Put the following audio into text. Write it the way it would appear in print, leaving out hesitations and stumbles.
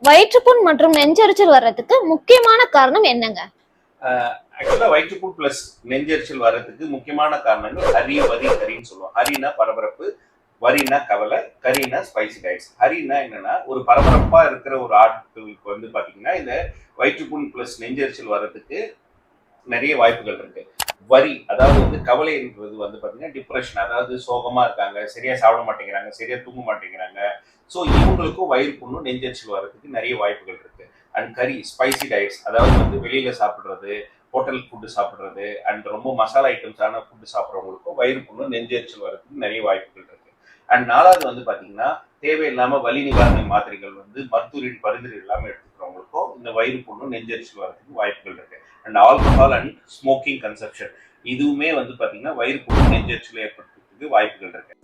வயிற்றுப்புண் மற்றும் நெஞ்செரிச்சல் வர்றதுக்கு முக்கியமான காரணம் என்னங்க? ஆக்சுவலா வயிற்றுப்புண் பிளஸ் நெஞ்செரிச்சல் வர்றதுக்கு முக்கியமான காரணங்கள் ஹரி வரி கரின்னு சொல்லுவோம். ஹரினா பரபரப்பு, வரினா கவலை, கரினா ஸ்பைசி டயட்ஸ். ஹரினா என்னன்னா ஒரு பரபரப்பா இருக்கிற ஒரு ஆட்களுக்கு வந்து பாத்தீங்கன்னா இந்த வயிற்றுப்புண் பிளஸ் நெஞ்செரிச்சல் வர்றதுக்கு நிறைய வாய்ப்புகள் இருக்கு. வரி அதாவது வந்து கவலைன்றது வந்து பாத்தீங்கன்னா டிப்ரெஷன், அதாவது சோகமா இருக்காங்க, சரியா சாப்பிட மாட்டேங்கிறாங்க, சரியா தூங்க மாட்டேங்கிறாங்க. ஸோ இவங்களுக்கும் வயிறு புண்ணும் நெஞ்செரிச்சல் வர்றதுக்கு நிறைய வாய்ப்புகள் இருக்கு. அண்ட் கரி ஸ்பைசி டயட்ஸ், அதாவது வந்து வெளியில சாப்பிடுறது, ஹோட்டல் ஃபுட்டு சாப்பிடுறது அண்ட் ரொம்ப மசாலா ஐட்டம்ஸான ஃபுட்டு சாப்பிட்றவங்களுக்கும் வயிறு புண்ணும் நெஞ்செரிச்சல் வர்றதுக்கு நிறைய வாய்ப்புகள் இருக்கு. அண்ட் நாலாவது வந்து பாத்தீங்கன்னா தேவையில்லாம வலி நிவாரண மாத்திரைகள் வந்து மருத்துவரின் பரிந்துரை இல்லாம எடுத்துக்கிறவங்களுக்கும் இந்த வயிறு புண்ணும் நெஞ்செரிச்சல் வர்றதுக்கு வாய்ப்புகள் இருக்கு. And alcohol and smoking consumption இதுவுமே வந்து பாத்தீங்கன்னா வயிறு புண்ணு நெஞ்செரிச்சல் ஏற்படுத்துறதுக்கு வாய்ப்புகள் இருக்கு.